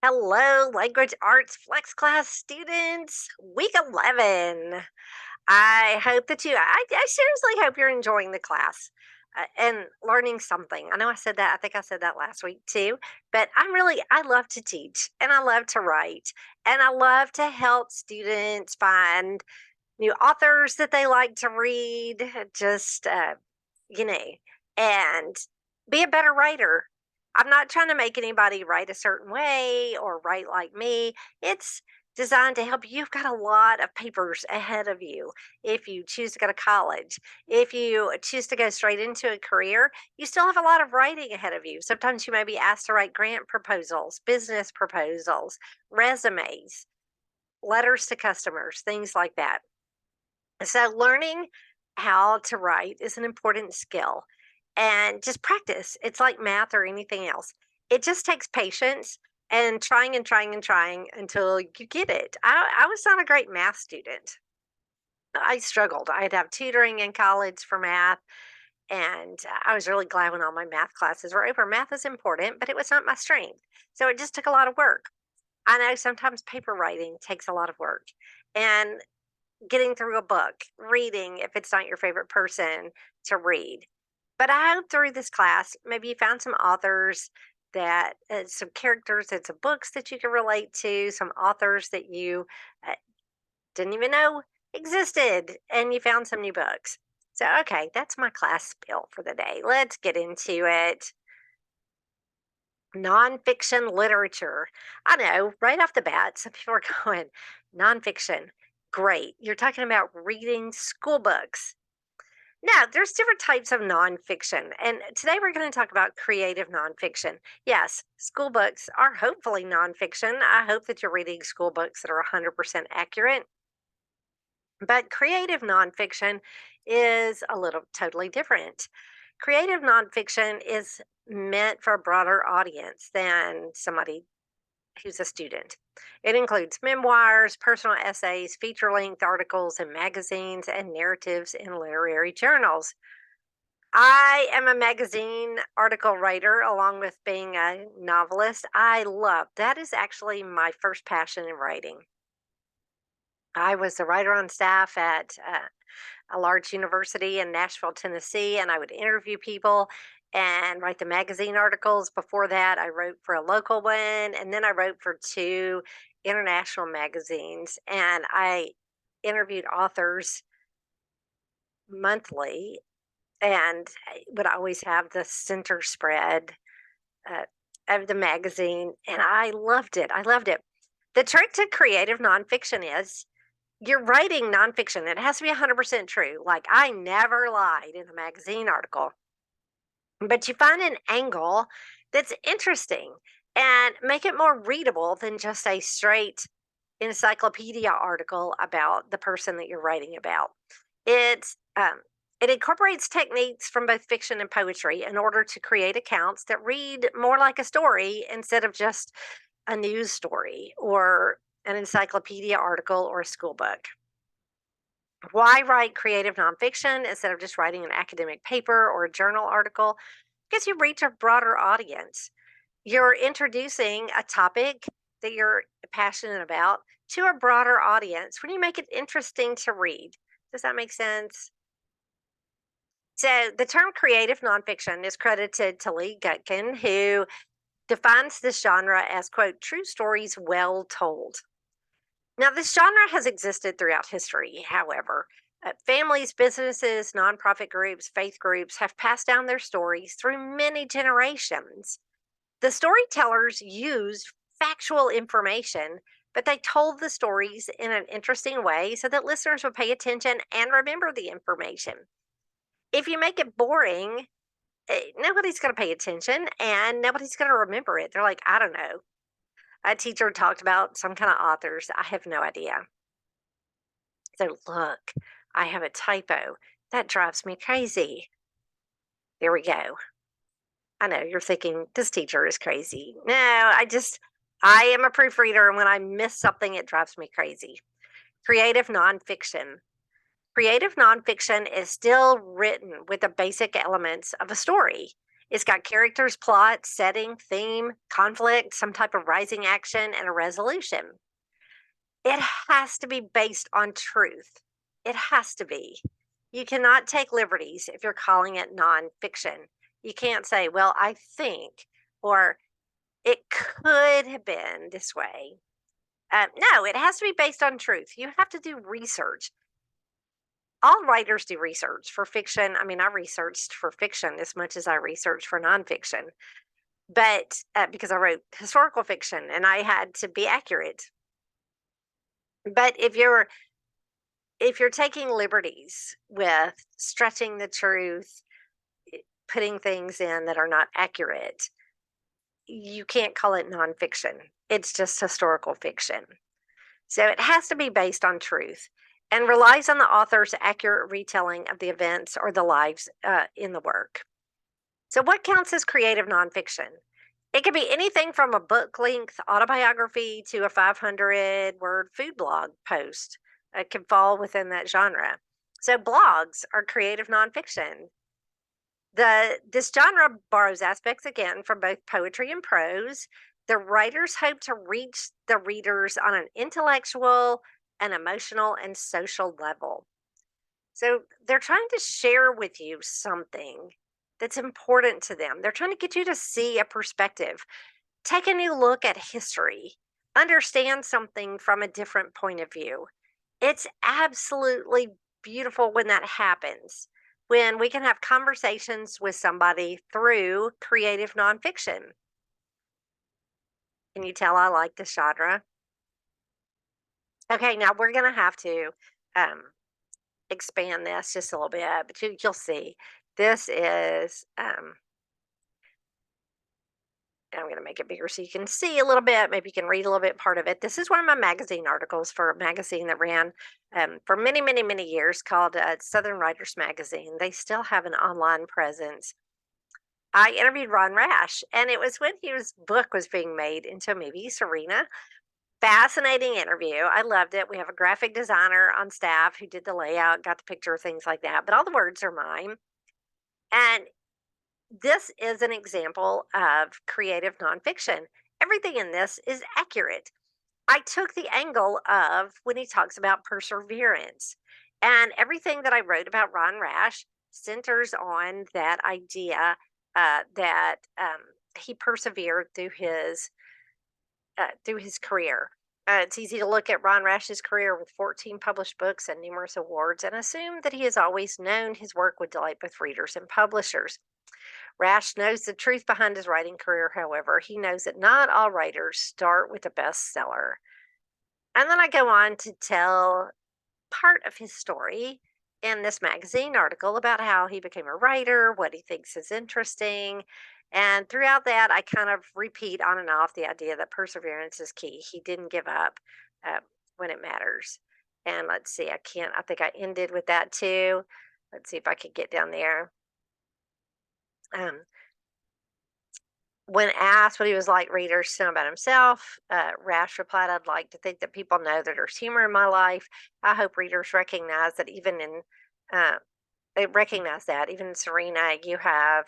Hello, language arts flex class students, week 11. I seriously hope you're enjoying the class and learning something. I know I think I said that last week too, but I love to teach and I love to write and I love to help students find new authors that they like to read, just, you know, and be a better writer. I'm not trying to make anybody write a certain way or write like me. It's designed to help you. You've got a lot of papers ahead of you if you choose to go to college. If you choose to go straight into a career, you still have a lot of writing ahead of you. Sometimes you may be asked to write grant proposals, business proposals, resumes, letters to customers, things like that. So, learning how to write is an important skill and just practice. It's like math or anything else. It just takes patience and trying and trying and trying until you get it. I was not a great math student. I struggled. I'd have tutoring in college for math, and I was really glad when all my math classes were over. Math is important, but it was not my strength. So, it just took a lot of work. I know sometimes paper writing takes a lot of work. And getting through a book, reading if it's not your favorite person to read. But I hope through this class, maybe you found some authors some characters and some books that you can relate to, some authors that you uh, didn't even know existed, and you found some new books. So, okay, that's my class spiel for the day. Let's get into it. Nonfiction literature. I know right off the bat, some people are going, nonfiction. Great. You're talking about reading school books. Now, there's different types of nonfiction. And today we're going to talk about creative nonfiction. Yes, school books are hopefully nonfiction. I hope that you're reading school books that are 100% accurate. But creative nonfiction is a little totally different. Creative nonfiction is meant for a broader audience than somebody who's a student. It includes memoirs, personal essays, feature length articles in magazines, and narratives in literary journals. I am a magazine article writer along with being a novelist. I love that is actually my first passion in writing. I was a writer on staff at a large university in Nashville, Tennessee, and I would interview people and write the magazine articles. Before that, I wrote for a local one, and then I wrote for two international magazines, and I interviewed authors monthly and I would always have the center spread uh, of the magazine, and I loved it. I loved it. The trick to creative nonfiction is you're writing nonfiction. It has to be 100% true. Like, I never lied in a magazine article, but you find an angle that's interesting and make it more readable than just a straight encyclopedia article about the person that you're writing about. It's it incorporates techniques from both fiction and poetry in order to create accounts that read more like a story instead of just a news story or an encyclopedia article or a school book. Why write creative nonfiction instead of just writing an academic paper or a journal article? Because you reach a broader audience. You're introducing a topic that you're passionate about to a broader audience when you make it interesting to read. Does that make sense? So, the term creative nonfiction is credited to Lee Gutkin, who defines this genre as, quote, true stories well told. Now, this genre has existed throughout history, however. Families, businesses, nonprofit groups, faith groups have passed down their stories through many generations. The storytellers used factual information, but they told the stories in an interesting way so that listeners would pay attention and remember the information. If you make it boring, nobody's going to pay attention and nobody's going to remember it. They're like, I don't know. A teacher talked about some kind of authors. I have no idea. So, look, I have a typo. That drives me crazy. There we go. I know you're thinking this teacher is crazy. No, I am a proofreader. And when I miss something, it drives me crazy. Creative nonfiction. Creative nonfiction is still written with the basic elements of a story. It's got characters, plot, setting, theme, conflict, some type of rising action, and a resolution. It has to be based on truth. It has to be. You cannot take liberties if you're calling it nonfiction. You can't say, well, I think, or it could have been this way. No, it has to be based on truth. You have to do research. All writers do research for fiction. I mean, I researched for fiction as much as I researched for nonfiction, but because I wrote historical fiction and I had to be accurate. But if you're taking liberties with stretching the truth, putting things in that are not accurate, you can't call it nonfiction. It's just historical fiction. So it has to be based on truth and relies on the author's accurate retelling of the events or the lives in the work. So, what counts as creative nonfiction? It could be anything from a book length autobiography to a 500-word food blog post. It can fall within that genre. So, blogs are creative nonfiction. This genre borrows aspects again from both poetry and prose. The writers hope to reach the readers on an intellectual, an emotional, and social level. So they're trying to share with you something that's important to them. They're trying to get you to see a perspective, take a new look at history, understand something from a different point of view. It's absolutely beautiful when that happens, when we can have conversations with somebody through creative nonfiction. Can you tell I like the genre? Okay, now we're going to have to um, expand this just a little bit, but you'll see. This is, I'm going to make it bigger so you can see a little bit. Maybe you can read a little bit part of it. This is one of my magazine articles for a magazine that ran for many, many, many years called Southern Writers Magazine. They still have an online presence. I interviewed Ron Rash, and it was when his book was being made into a movie, Serena. Fascinating interview. I loved it. We have a graphic designer on staff who did the layout, got the picture, things like that. But all the words are mine. And this is an example of creative nonfiction. Everything in this is accurate. I took the angle of when he talks about perseverance, and everything that I wrote about Ron Rash centers on that idea that he persevered through his career. It's easy to look at Ron Rash's career with 14 published books and numerous awards and assume that he has always known his work would delight both readers and publishers. Rash knows the truth behind his writing career, however. He knows that not all writers start with a bestseller. And then I go on to tell part of his story in this magazine article about how he became a writer, what he thinks is interesting. And throughout that, I kind of repeat on and off the idea that perseverance is key. He didn't give up uh, when it matters. And let's see, I think I ended with that too. Let's see if I could get down there. Um, When asked what he was like readers to know about himself, Rash replied, I'd like to think that people know that there's humor in my life. I hope readers recognize that uh, they recognize that even in Serena, you have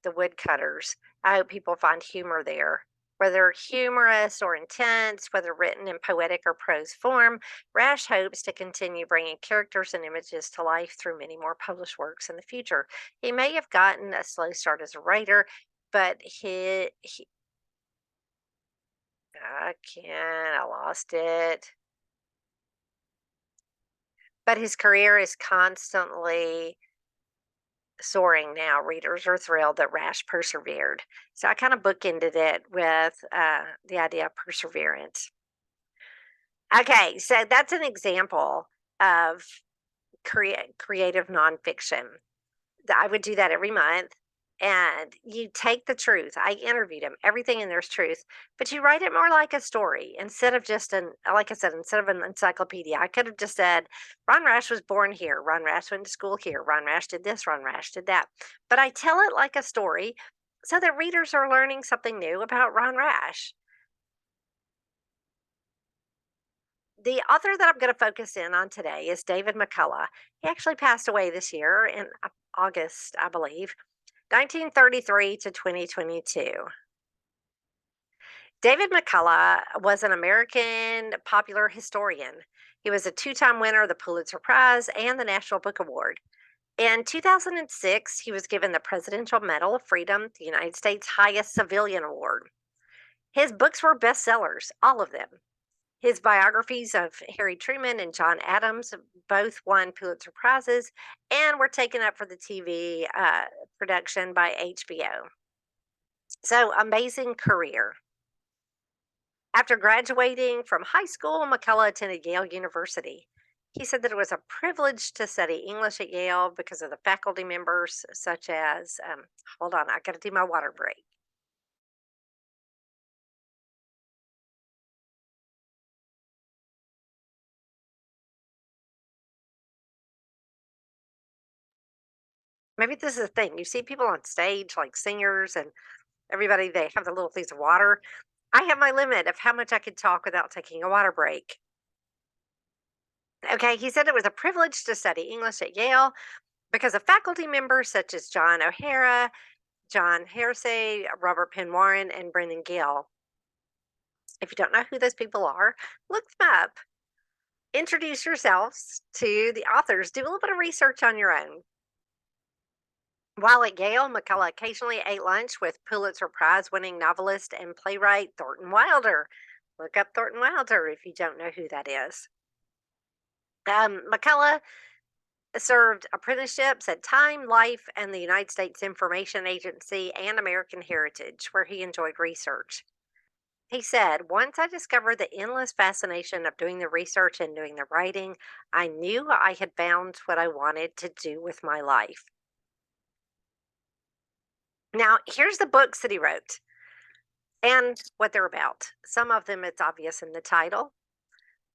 the woodcutters. I hope people find humor there. Whether humorous or intense, whether written in poetic or prose form, Rash hopes to continue bringing characters and images to life through many more published works in the future. He may have gotten a slow start as a writer, but I can't, I lost it. But his career is constantly soaring now. Readers are thrilled that Rash persevered. So I kind of bookended it with the idea of perseverance. Okay, so that's an example of creative nonfiction. I would do that every month. And you take the truth. I interviewed him. Everything in there's truth, but you write it more like a story instead of just like I said, instead of an encyclopedia. I could have just said, Ron Rash was born here. Ron Rash went to school here. Ron Rash did this. Ron Rash did that. But I tell it like a story so that readers are learning something new about Ron Rash. The author that I'm going to focus in on today is David McCullough. He actually passed away this year in August, I believe. 1933 to 2022. David McCullough was an American popular historian. He was a two-time winner of the Pulitzer Prize and the National Book Award. In 2006, he was given the Presidential Medal of Freedom, the United States' highest civilian award. His books were bestsellers, all of them. His biographies of Harry Truman and John Adams both won Pulitzer Prizes and were taken up for the TV production by HBO. So, amazing career. After graduating from high school, McCullough attended Yale University. He said that it was a privilege to study English at Yale because of the faculty members, such as, hold on, I got to do my water break. Maybe this is a thing. You see people on stage, like singers and everybody, they have the little things of water. I have my limit of how much I could talk without taking a water break. Okay, he said it was a privilege to study English at Yale because of faculty members such as John O'Hara, John Hersey, Robert Penn Warren, and Brendan Gill. If you don't know who those people are, look them up. Introduce yourselves to the authors. Do a little bit of research on your own. While at Yale, McCullough occasionally ate lunch with Pulitzer Prize winning novelist and playwright Thornton Wilder. Look up Thornton Wilder if you don't know who that is. McCullough served apprenticeships at Time, Life, and the United States Information Agency and American Heritage, where he enjoyed research. He said, "Once I discovered the endless fascination of doing the research and doing the writing, I knew I had found what I wanted to do with my life." Now, here's the books that he wrote and what they're about. Some of them, it's obvious in the title.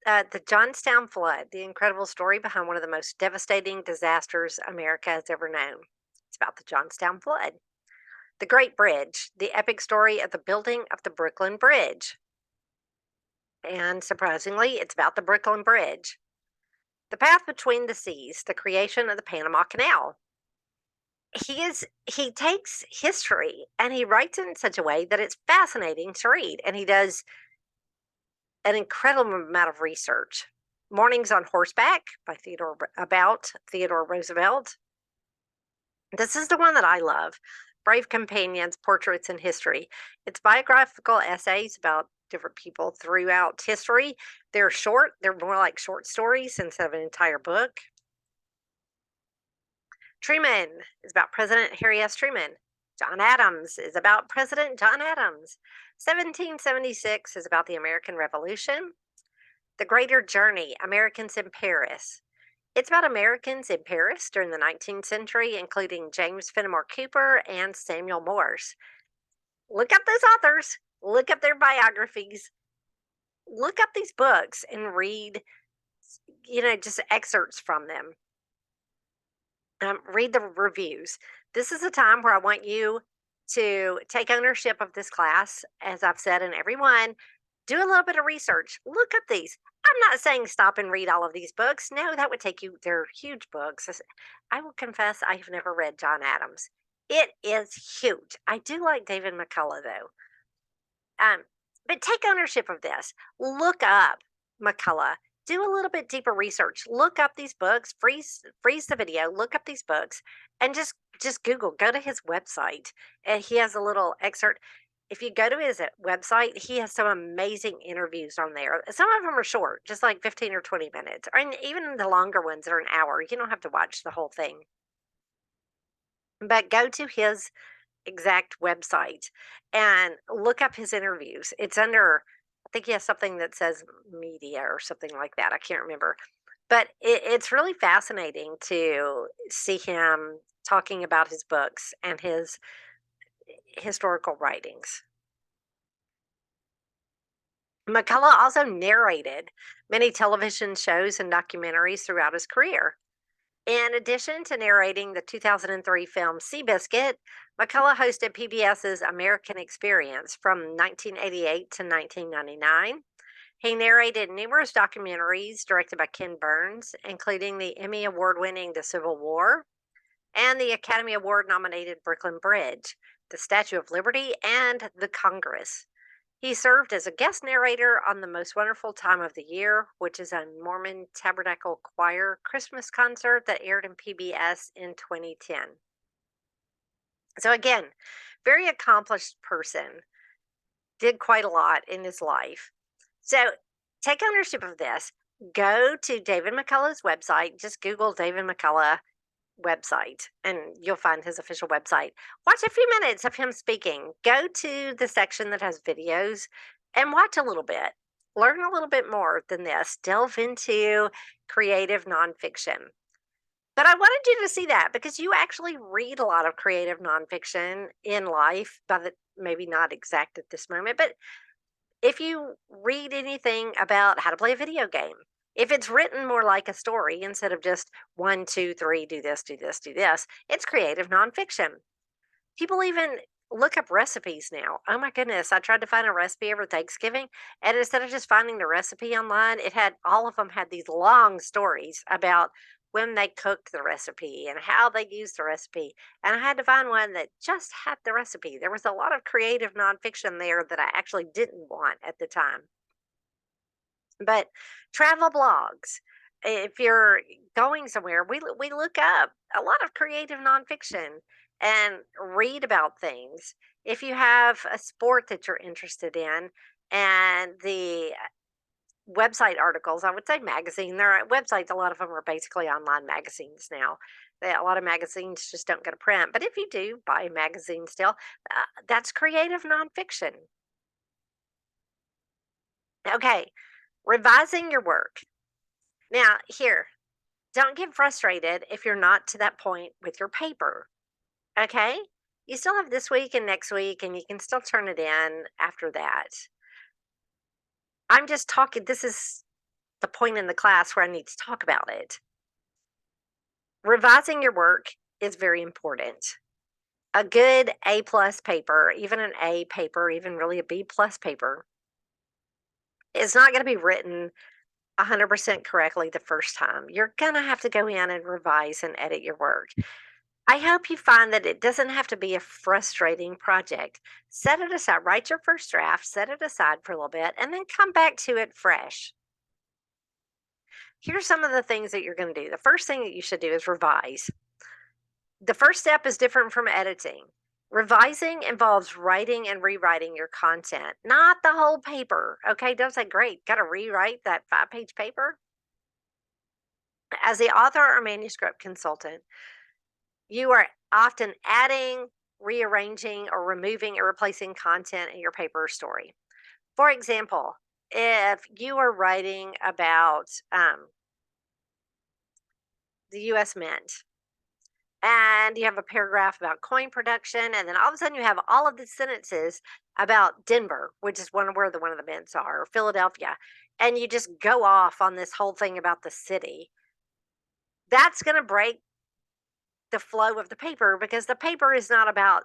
The Johnstown Flood, the incredible story behind one of the most devastating disasters America has ever known. It's about the Johnstown Flood. The Great Bridge, the epic story of the building of the Brooklyn Bridge. And surprisingly, it's about the Brooklyn Bridge. The Path Between the Seas, the creation of the Panama Canal. He takes history and he writes it in such a way that it's fascinating to read. And he does an incredible amount of research. Mornings on Horseback by about Theodore Roosevelt. This is the one that I love. Brave Companions, Portraits in History. It's biographical essays about different people throughout history. They're short, they're more like short stories instead of an entire book. Truman is about President Harry S. Truman. John Adams is about President John Adams. 1776 is about the American Revolution. The Greater Journey, Americans in Paris. It's about Americans in Paris during the 19th century, including James Fenimore Cooper and Samuel Morse. Look up those authors, look up their biographies, look up these books and read, just excerpts from them. Read the reviews. This is a time where I want you to take ownership of this class, as I've said in every one. Do a little bit of research. Look up these. I'm not saying stop and read all of these books. No, that would take you, they're huge books. I will confess I have never read John Adams. It is huge. I do like David McCullough though. But take ownership of this. Look up McCullough. Do a little bit deeper research. Look up these books. Freeze the video. Look up these books, and just Google. Go to his website, and he has a little excerpt. If you go to his website, he has some amazing interviews on there. Some of them are short, just like 15 or 20 minutes, and even the longer ones are an hour. You don't have to watch the whole thing, but go to his exact website and look up his interviews. It's under, I think he has something that says media or something like that. I can't remember. But it's really fascinating to see him talking about his books and his historical writings. McCullough also narrated many television shows and documentaries throughout his career. In addition to narrating the 2003 film Seabiscuit, McCullough hosted PBS's American Experience from 1988 to 1999. He narrated numerous documentaries directed by Ken Burns, including the Emmy Award winning The Civil War, and the Academy Award nominated Brooklyn Bridge, the Statue of Liberty, and the Congress. He served as a guest narrator on The Most Wonderful Time of the Year, which is a Mormon Tabernacle Choir Christmas concert that aired in PBS in 2010. So, again, very accomplished person, did quite a lot in his life. So, take ownership of this. Go to David McCullough's website. Just Google David McCullough website and you'll find his official website. Watch a few minutes of him speaking. Go to the section that has videos and watch a little bit. Learn a little bit more than this. Delve into creative nonfiction. But I wanted you to see that because you actually read a lot of creative nonfiction in life, but maybe not exact at this moment. But if you read anything about how to play a video game, if it's written more like a story instead of just one, two, three, do this, do this, do this, it's creative nonfiction. People even look up recipes now. Oh my goodness. I tried to find a recipe over Thanksgiving, and instead of just finding the recipe online, it had all of them had these long stories about when they cooked the recipe and how they used the recipe. And I had to find one that just had the recipe. There was a lot of creative nonfiction there that I actually didn't want at the time. But travel blogs, if you're going somewhere, we look up a lot of creative nonfiction and read about things. If you have a sport that you're interested in, and the website articles, I would say magazine. There are websites, a lot of them are basically online magazines now. A lot of magazines just don't go to print. But if you do buy a magazine still, that's creative nonfiction. Okay, revising your work. Now, here, don't get frustrated if you're not to that point with your paper. Okay? You still have this week and next week, and you can still turn it in after that. I'm just talking, this is the point in the class where I need to talk about it. Revising your work is very important. A good A plus paper, even an A paper, even really a B plus paper, is not going to be written 100% correctly the first time. You're going to have to go in and revise and edit your work. I hope you find that it doesn't have to be a frustrating project. Set it aside, write your first draft, set it aside for a little bit, and then come back to it fresh. Here's some of the things that you're going to do. The first thing that you should do is revise. The first step is different from editing. Revising involves writing and rewriting your content, not the whole paper. Okay, don't say, great, got to rewrite that 5-page paper. As the author or manuscript consultant, you are often adding, rearranging, or removing or replacing content in your paper or story. For example, if you are writing about the US Mint and you have a paragraph about coin production, and then all of a sudden you have all of the sentences about Denver, which is where one of the mints are, or Philadelphia, and you just go off on this whole thing about the city, that's going to break the flow of the paper because the paper is not about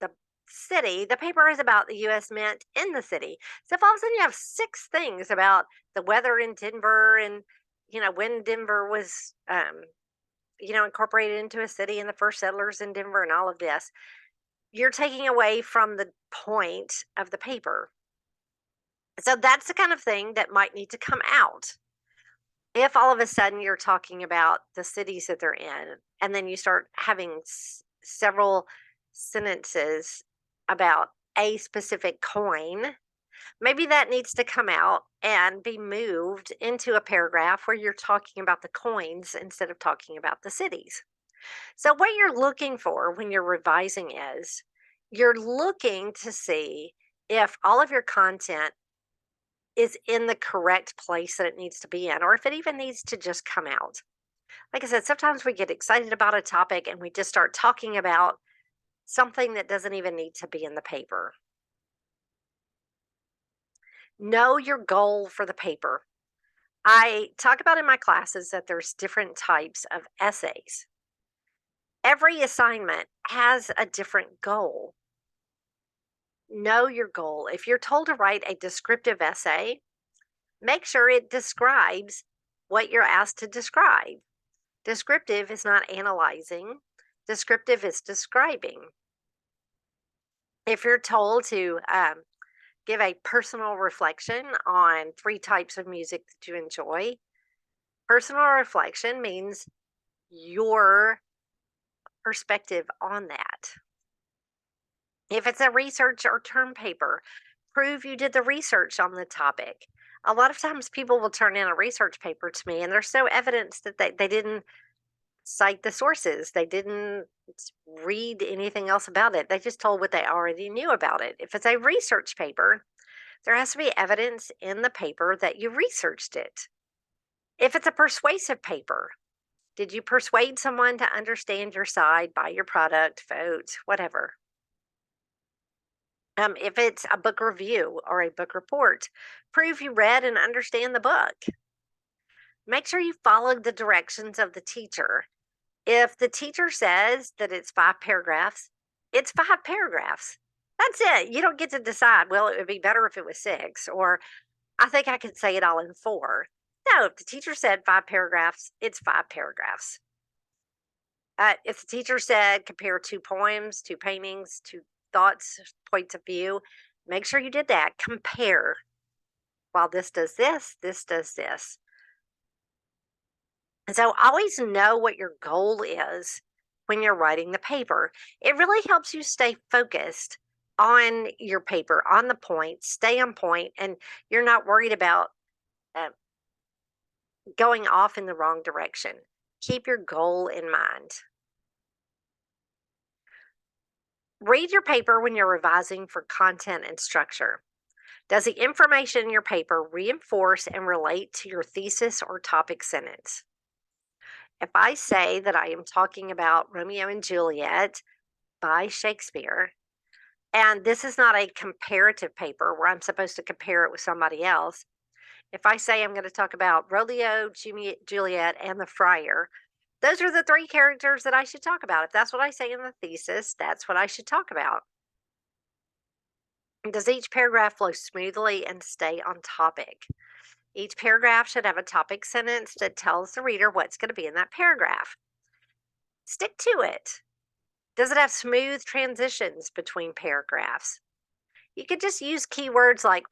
the city. The paper is about the US Mint in the city. So if all of a sudden you have 6 things about the weather in Denver and, when Denver was, incorporated into a city and the first settlers in Denver and all of this, you're taking away from the point of the paper. So that's the kind of thing that might need to come out. If all of a sudden you're talking about the cities that they're in, and then you start having several sentences about a specific coin, maybe that needs to come out and be moved into a paragraph where you're talking about the coins instead of talking about the cities. So, what you're looking for when you're revising is you're looking to see if all of your content is in the correct place that it needs to be in, or if it even needs to just come out. Like I said, sometimes we get excited about a topic and we just start talking about something that doesn't even need to be in the paper. Know your goal for the paper. I talk about in my classes that there's different types of essays. Every assignment has a different goal. Know your goal. If you're told to write a descriptive essay, make sure it describes what you're asked to describe. Descriptive is not analyzing. Descriptive is describing. If you're told to give a personal reflection on three types of music that you enjoy, personal reflection means your perspective on that. If it's a research or term paper, prove you did the research on the topic. A lot of times people will turn in a research paper to me and there's no evidence that they didn't cite the sources. They didn't read anything else about it. They just told what they already knew about it. If it's a research paper, there has to be evidence in the paper that you researched it. If it's a persuasive paper, did you persuade someone to understand your side, buy your product, vote, whatever? If it's a book review or a book report, prove you read and understand the book. Make sure you follow the directions of the teacher. If the teacher says that it's 5 paragraphs, it's 5 paragraphs. That's it. You don't get to decide, well, it would be better if it was 6, or I think I could say it all in 4. No, if the teacher said 5 paragraphs, it's 5 paragraphs. If the teacher said compare 2 poems, 2 paintings, 2 thoughts, points of view, make sure you did that. Compare. While this does this, this does this. And so always know what your goal is when you're writing the paper. It really helps you stay focused on your paper, on the point, stay on point, and you're not worried about uh, going off in the wrong direction. Keep your goal in mind. Read your paper when you're revising for content and structure. Does the information in your paper reinforce and relate to your thesis or topic sentence? If I say that I am talking about Romeo and Juliet by Shakespeare, and this is not a comparative paper where I'm supposed to compare it with somebody else. If I say I'm going to talk about Romeo, Juliet, and the Friar, those are the 3 characters that I should talk about. If that's what I say in the thesis, that's what I should talk about. Does each paragraph flow smoothly and stay on topic? Each paragraph should have a topic sentence that tells the reader what's going to be in that paragraph. Stick to it. Does it have smooth transitions between paragraphs? You could just use keywords like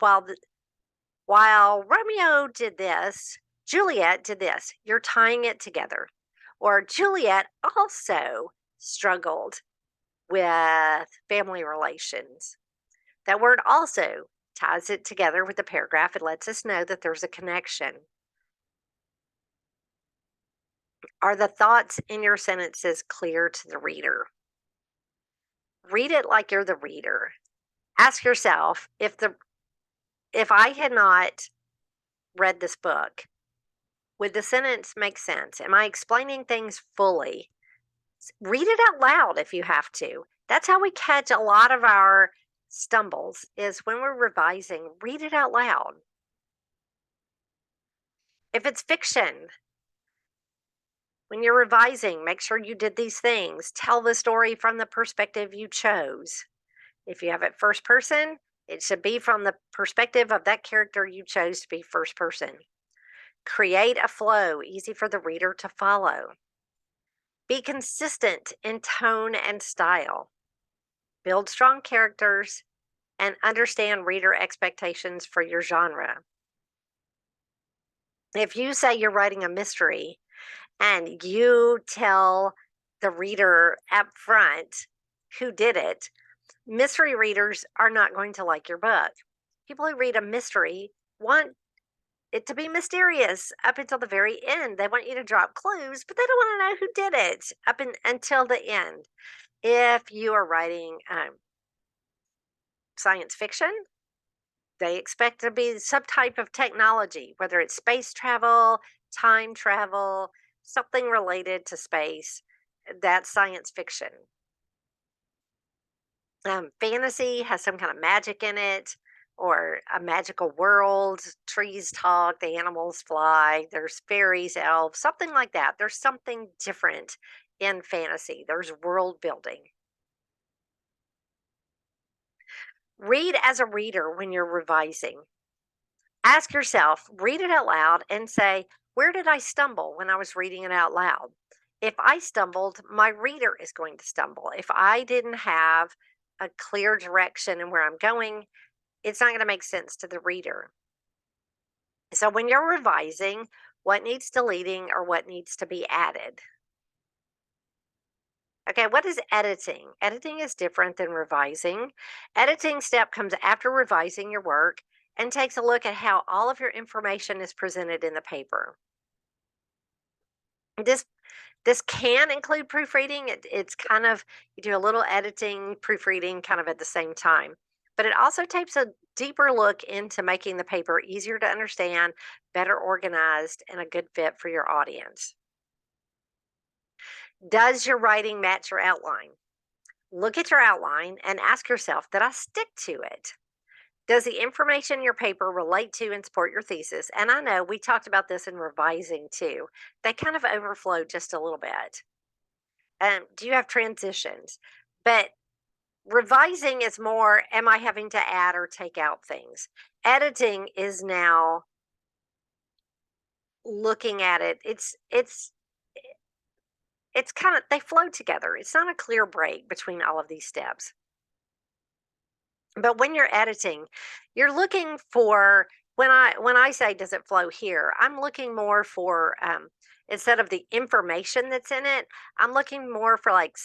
while Romeo did this, Juliet did this. You're tying it together. Or Juliet also struggled with family relations. That word also ties it together with the paragraph. It lets us know that there's a connection. Are the thoughts in your sentences clear to the reader? Read it like you're the reader. Ask yourself, if I had not read this book, would the sentence make sense? Am I explaining things fully? Read it out loud if you have to. That's how we catch a lot of our stumbles, is when we're revising, read it out loud. If it's fiction, when you're revising, make sure you did these things. Tell the story from the perspective you chose. If you have it first person, it should be from the perspective of that character you chose to be first person. Create a flow easy for the reader to follow. Be consistent in tone and style. Build strong characters and understand reader expectations for your genre. If you say you're writing a mystery and you tell the reader up front who did it, mystery readers are not going to like your book. People who read a mystery want it to be mysterious up until the very end. They want you to drop clues, but they don't want to know who did it until the end. If you are writing science fiction, they expect to be some type of technology, whether it's space travel, time travel, something related to space. That's science fiction. Fantasy has some kind of magic in it, or a magical world. Trees talk, the animals fly, there's fairies, elves, something like that. There's something different in fantasy, there's world building. Read as a reader when you're revising. Ask yourself, read it out loud and say, where did I stumble when I was reading it out loud? If I stumbled, my reader is going to stumble. If I didn't have a clear direction and where I'm going, it's not going to make sense to the reader. So when you're revising, what needs deleting or what needs to be added? Okay, what is editing? Editing is different than revising. Editing step comes after revising your work and takes a look at how all of your information is presented in the paper. This this can include proofreading. It's kind of you do a little editing, proofreading kind of at the same time. But it also takes a deeper look into making the paper easier to understand, better organized, and a good fit for your audience. Does your writing match your outline? Look at your outline and ask yourself, did I stick to it? Does the information in your paper relate to and support your thesis? And I know we talked about this in revising too. They kind of overflow just a little bit. Do you have transitions? But revising is more, am I having to add or take out things? Editing is now looking at it. It's kind of they flow together. It's not a clear break between all of these steps. But when you're editing, you're looking for when I say does it flow here, I'm looking more for instead of the information that's in it, I'm looking more for like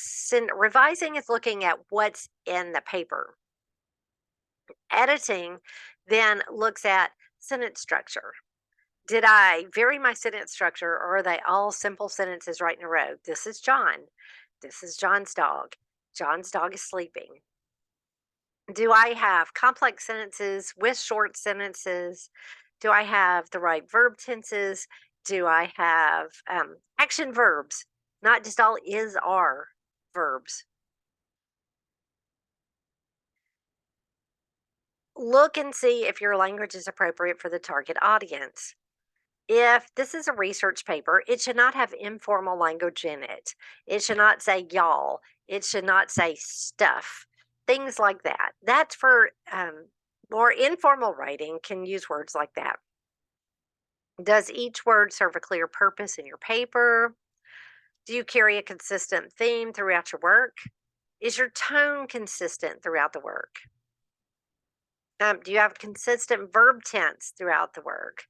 revising is looking at what's in the paper. Editing then looks at sentence structure. Did I vary my sentence structure or are they all simple sentences right in a row? This is John. This is John's dog. John's dog is sleeping. Do I have complex sentences with short sentences? Do I have the right verb tenses? Do I have action verbs, not just all is are verbs? Look and see if your language is appropriate for the target audience. If this is a research paper, it should not have informal language in it. It should not say y'all. It should not say stuff. Things like that. That's for more informal writing, can use words like that. Does each word serve a clear purpose in your paper? Do you carry a consistent theme throughout your work? Is your tone consistent throughout the work? Do you have consistent verb tense throughout the work?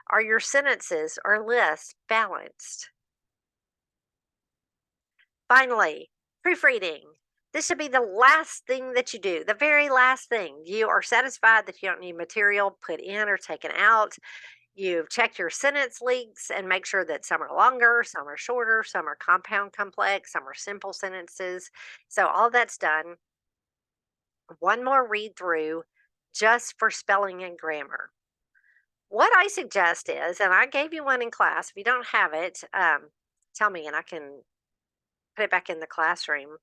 Are your sentences or lists balanced? Finally, proofreading. This should be the last thing that you do, the very last thing. You are satisfied that you don't need material put in or taken out. You've checked your sentence lengths and make sure that some are longer, some are shorter, some are compound complex, some are simple sentences. So all that's done. One more read through just for spelling and grammar. What I suggest is, and I gave you one in class. If you don't have it, tell me and I can put it back in the classroom.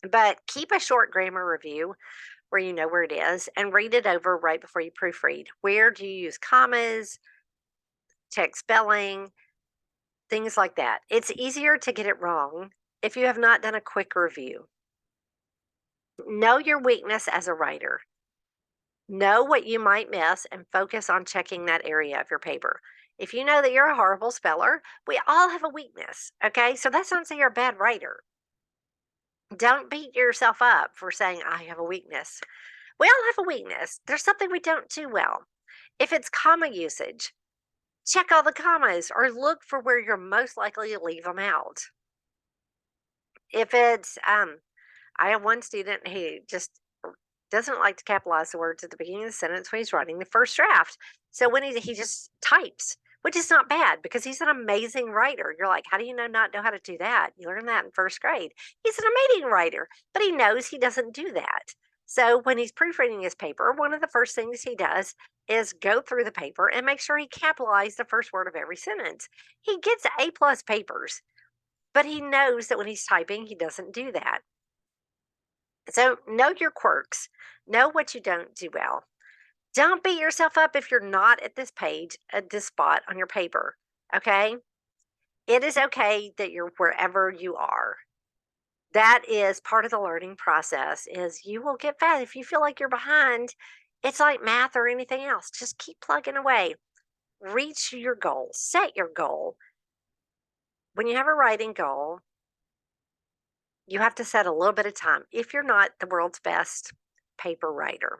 But keep a short grammar review where you know where it is and read it over right before you proofread. Where do you use commas, check spelling, things like that. It's easier to get it wrong if you have not done a quick review. Know your weakness as a writer. Know what you might miss and focus on checking that area of your paper. If you know that you're a horrible speller, we all have a weakness. Okay. So that's not saying you're a bad writer. Don't beat yourself up for saying, I have a weakness. We all have a weakness. There's something we don't do well. If it's comma usage, check all the commas or look for where you're most likely to leave them out. If it's, I have one student who just doesn't like to capitalize the words at the beginning of the sentence when he's writing the first draft. So when he just types, which is not bad because he's an amazing writer. You're like, how do you not know how to do that? You learned that in first grade. He's an amazing writer, but he knows he doesn't do that. So when he's proofreading his paper, one of the first things he does is go through the paper and make sure he capitalized the first word of every sentence. He gets A plus papers, but he knows that when he's typing, he doesn't do that. So know your quirks, know what you don't do well. Don't beat yourself up if you're not at this page, at this spot on your paper. Okay. It is okay that you're wherever you are. That is part of the learning process is you will get fast. If you feel like you're behind, it's like math or anything else. Just keep plugging away. Reach your goal, set your goal, when you have a writing goal, you have to set a little bit of time. If you're not the world's best paper writer,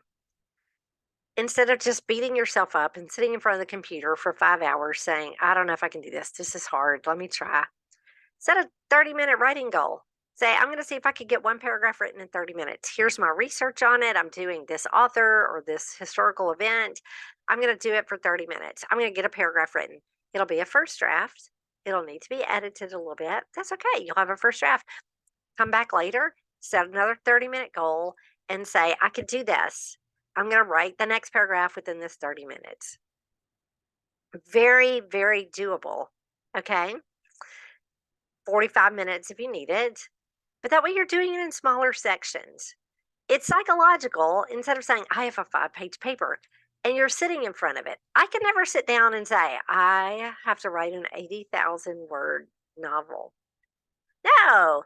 instead of just beating yourself up and sitting in front of the computer for 5 hours saying, I don't know if I can do this. This is hard. Let me try. Set a 30-minute writing goal. Say, I'm going to see if I could get one paragraph written in 30 minutes. Here's my research on it. I'm doing this author or this historical event. I'm going to do it for 30 minutes. I'm going to get a paragraph written. It'll be a first draft. It'll need to be edited a little bit. That's okay. You'll have a first draft. Come back later, set another 30-minute goal, and say, I could do this. I'm going to write the next paragraph within this 30 minutes. Very, very doable. Okay. 45 minutes if you need it. But that way you're doing it in smaller sections. It's psychological. Instead of saying, I have a 5-page paper and you're sitting in front of it. I can never sit down and say, I have to write an 80,000 word novel. No,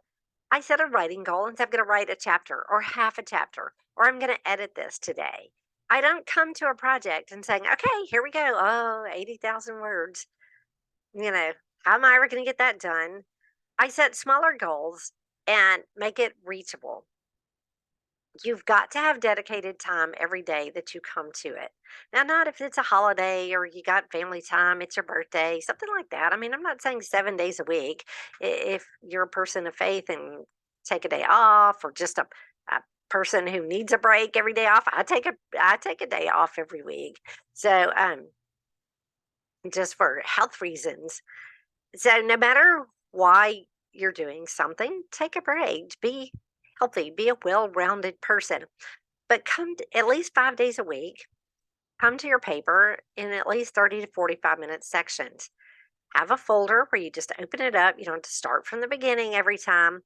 I set a writing goal and say I'm going to write a chapter or half a chapter, or I'm going to edit this today. I don't come to a project and saying, okay, here we go. Oh, 80,000 words. How am I ever going to get that done? I set smaller goals and make it reachable. You've got to have dedicated time every day that you come to it. Now, not if it's a holiday or you got family time, it's your birthday, something like that. I mean, I'm not saying 7 days a week. If you're a person of faith and take a day off, or just a person who needs a break every day off, I take a day off every week. So, just for health reasons. So, no matter why you're doing something, take a break. Be healthy, be a well rounded person. But come at least 5 days a week, come to your paper in at least 30 to 45-minute sections. Have a folder where you just open it up. You don't have to start from the beginning every time.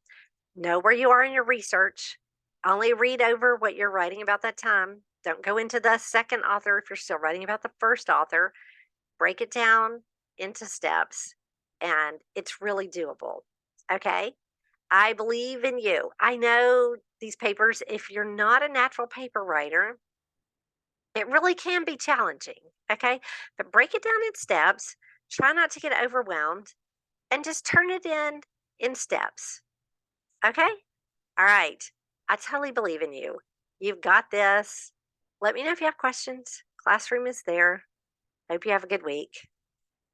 Know where you are in your research. Only read over what you're writing about that time. Don't go into the second author if you're still writing about the first author. Break it down into steps, and it's really doable. Okay. I believe in you. I know these papers, if you're not a natural paper writer, it really can be challenging. Okay. But break it down in steps. Try not to get overwhelmed and just turn it in steps. Okay. All right. I totally believe in you. You've got this. Let me know if you have questions. Classroom is there. Hope you have a good week.